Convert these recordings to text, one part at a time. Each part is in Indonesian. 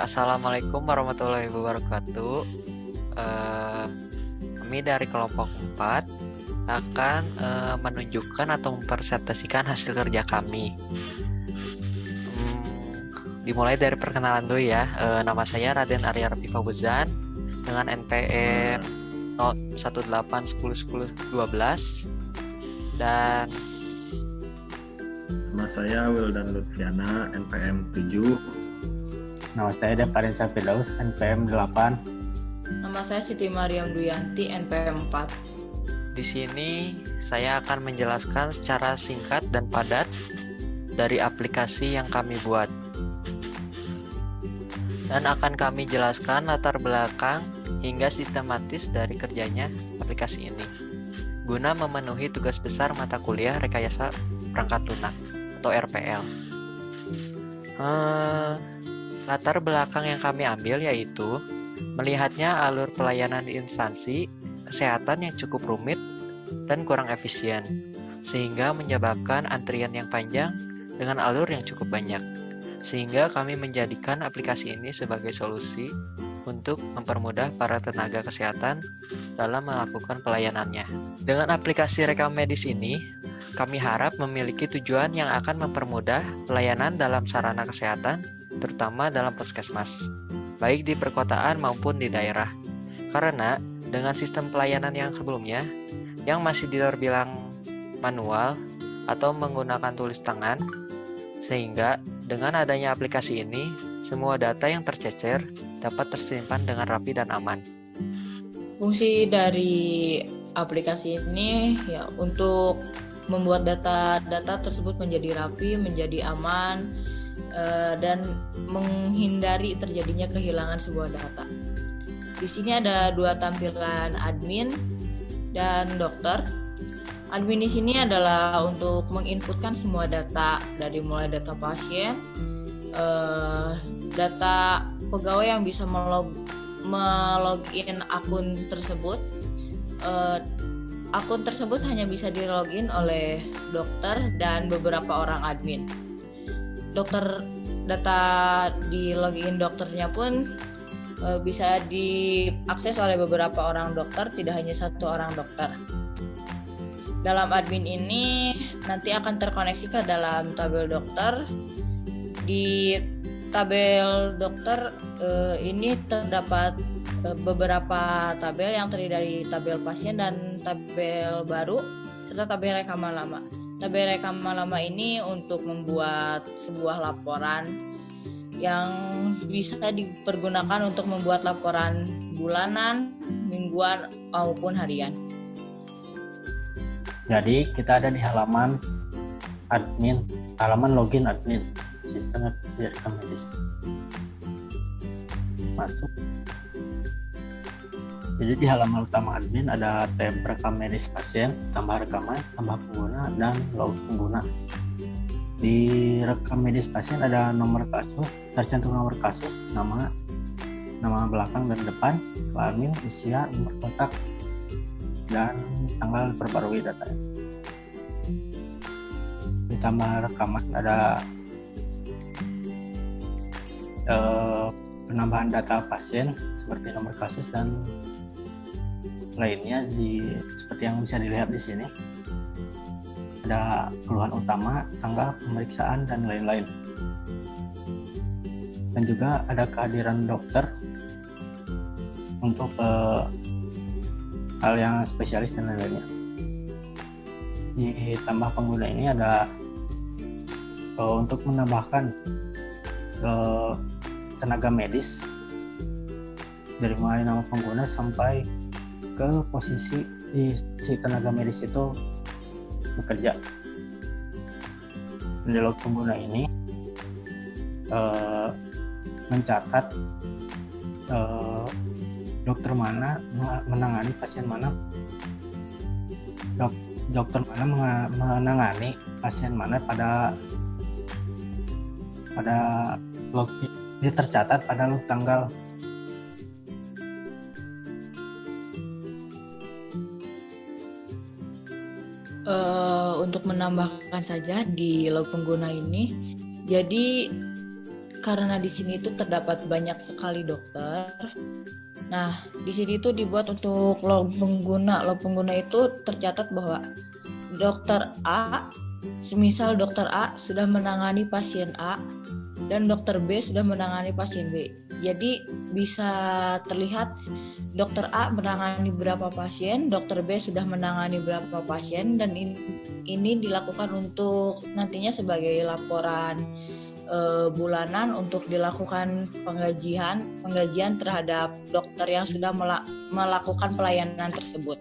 Assalamualaikum warahmatullahi wabarakatuh. Eh, Kami dari kelompok 4 akan menunjukkan atau mempresentasikan hasil kerja kami. Dimulai dari perkenalan dulu ya. Nama saya Raden Arya Rafi Fauzan dengan NPM 018101012 dan Nama saya Wildan Lutfiana, NPM 7. Nama saya Devarin Firdaus, NPM 8. Nama saya Siti Mariam Duyanti, NPM 4. di sini saya akan menjelaskan secara singkat dan padat dari aplikasi yang kami buat. Dan akan kami jelaskan latar belakang hingga sistematis dari kerjanya aplikasi ini, guna memenuhi tugas besar mata kuliah rekayasa perangkat lunak atau RPL. Latar belakang yang kami ambil yaitu melihatnya alur pelayanan di instansi kesehatan yang cukup rumit dan kurang efisien, sehingga menyebabkan antrian yang panjang dengan alur yang cukup banyak. Sehingga kami menjadikan aplikasi ini sebagai solusi untuk mempermudah para tenaga kesehatan dalam melakukan pelayanannya. Dengan aplikasi rekam medis ini, kami harap memiliki tujuan yang akan mempermudah pelayanan dalam sarana kesehatan, terutama dalam puskesmas, baik di perkotaan maupun di daerah. Karena dengan sistem pelayanan yang sebelumnya, yang masih terbilang manual atau menggunakan tulis tangan, sehingga dengan adanya aplikasi ini, semua data yang tercecer dapat tersimpan dengan rapi dan aman. Fungsi dari aplikasi ini ya untuk membuat data tersebut menjadi rapi, menjadi aman, dan menghindari terjadinya kehilangan sebuah data. Di sini ada dua tampilan, admin dan dokter. Admin di sini adalah untuk menginputkan semua data dari mulai data pasien, data pegawai yang bisa melogin akun tersebut. Akun tersebut hanya bisa dilogin oleh dokter dan beberapa orang admin. Data di login dokternya pun bisa diakses oleh beberapa orang dokter, tidak hanya satu orang dokter. Dalam admin ini nanti akan terkoneksi ke dalam tabel dokter. Di tabel dokter ini terdapat beberapa tabel yang terdiri dari tabel pasien dan tabel baru serta tabel rekaman lama. Tabel rekaman lama ini untuk membuat sebuah laporan yang bisa dipergunakan untuk membuat laporan bulanan, mingguan, maupun harian. Jadi kita ada di halaman admin, halaman login admin, sistem rekam medis. Masuk. Jadi di halaman utama admin ada tab rekam medis pasien, tambah rekaman, tambah pengguna, dan log pengguna. Di rekam medis pasien ada nomor kasus, tercantum nomor kasus, nama belakang dan depan, kelamin, usia, nomor kontak, dan tanggal perbarui datanya. Ditambah rekaman ada penambahan data pasien seperti nomor kasus dan lainnya seperti yang bisa dilihat di sini. Ada keluhan utama, tanggal pemeriksaan, dan lain-lain. Dan juga ada kehadiran dokter untuk hal yang spesialis dan lain-lainnya. Ditambah pengguna ini ada untuk menambahkan tenaga medis dari mulai nama pengguna sampai ke posisi si tenaga medis itu bekerja. Di log pengguna ini mencatat dokter mana menangani pasien mana, dokter mana menangani pasien mana pada log ini tercatat pada log tanggal. Untuk menambahkan saja di log pengguna ini, jadi karena di sini itu terdapat banyak sekali dokter. Nah, di sini itu dibuat untuk log pengguna. Log pengguna itu tercatat bahwa dokter A, semisal dokter A sudah menangani pasien A dan dokter B sudah menangani pasien B. Jadi bisa terlihat dokter A menangani berapa pasien, dokter B sudah menangani berapa pasien, dan ini dilakukan untuk nantinya sebagai laporan bulanan untuk dilakukan penggajian terhadap dokter yang sudah melakukan pelayanan tersebut.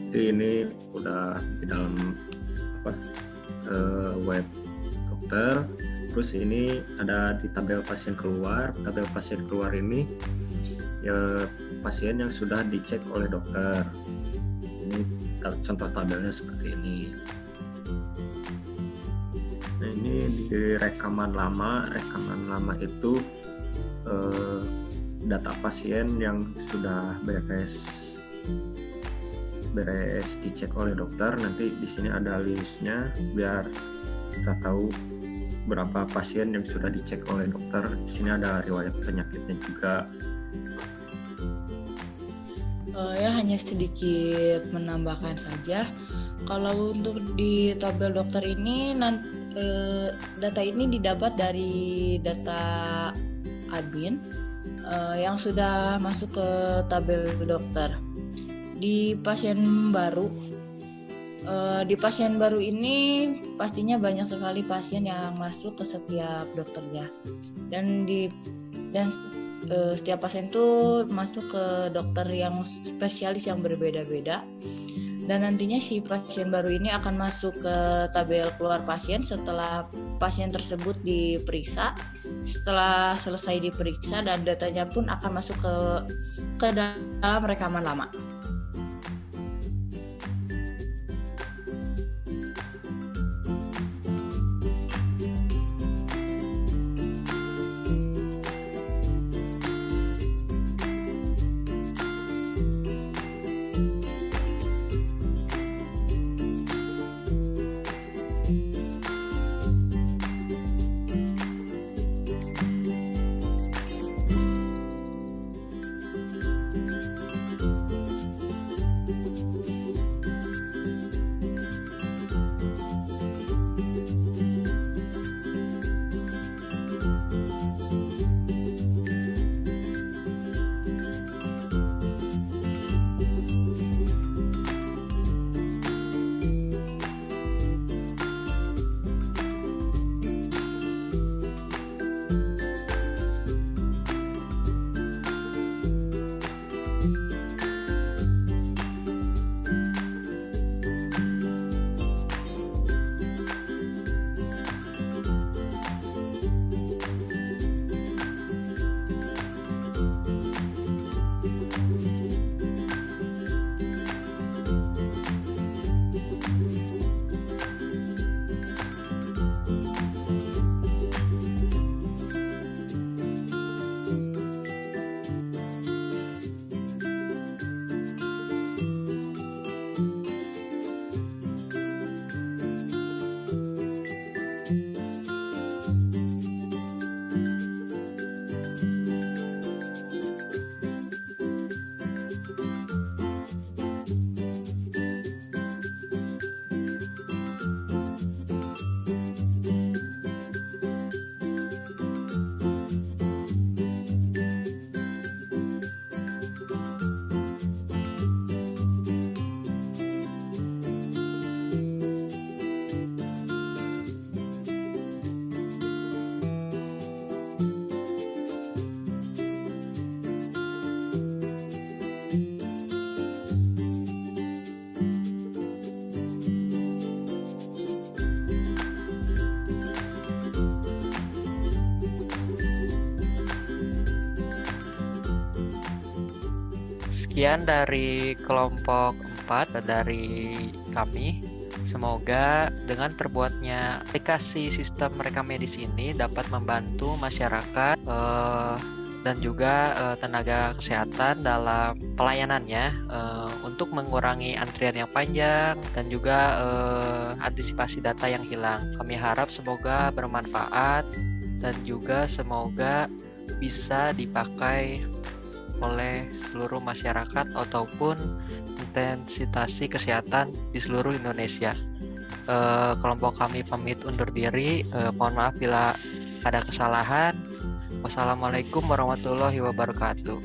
Jadi ini udah di dalam web dokter. Terus ini ada di tabel pasien keluar. Tabel pasien keluar ini ya pasien yang sudah dicek oleh dokter. Ini contoh tabelnya seperti ini. Nah, ini di rekaman lama. Rekaman lama itu data pasien yang sudah beres dicek oleh dokter. Nanti di sini ada listnya biar kita tahu berapa pasien yang sudah dicek oleh dokter. Di sini ada riwayat penyakitnya juga. Ya hanya sedikit menambahkan saja. Kalau untuk di tabel dokter ini data ini didapat dari data admin yang sudah masuk ke tabel dokter. Di pasien baru ini pastinya banyak sekali pasien yang masuk ke setiap dokternya, dan setiap pasien itu masuk ke dokter yang spesialis yang berbeda-beda, dan nantinya si pasien baru ini akan masuk ke tabel keluar pasien setelah pasien tersebut diperiksa. Setelah selesai diperiksa, dan datanya pun akan masuk ke dalam rekaman lama. Sekian dari kelompok 4 dari kami. Semoga dengan terbuatnya aplikasi sistem rekam medis ini dapat membantu masyarakat dan juga tenaga kesehatan dalam pelayanannya untuk mengurangi antrian yang panjang dan juga antisipasi data yang hilang. Kami harap semoga bermanfaat. dan juga semoga bisa dipakai oleh seluruh masyarakat ataupun intensitas kesehatan di seluruh Indonesia. Kelompok kami pamit undur diri. Mohon maaf bila ada kesalahan. Wassalamualaikum warahmatullahi wabarakatuh.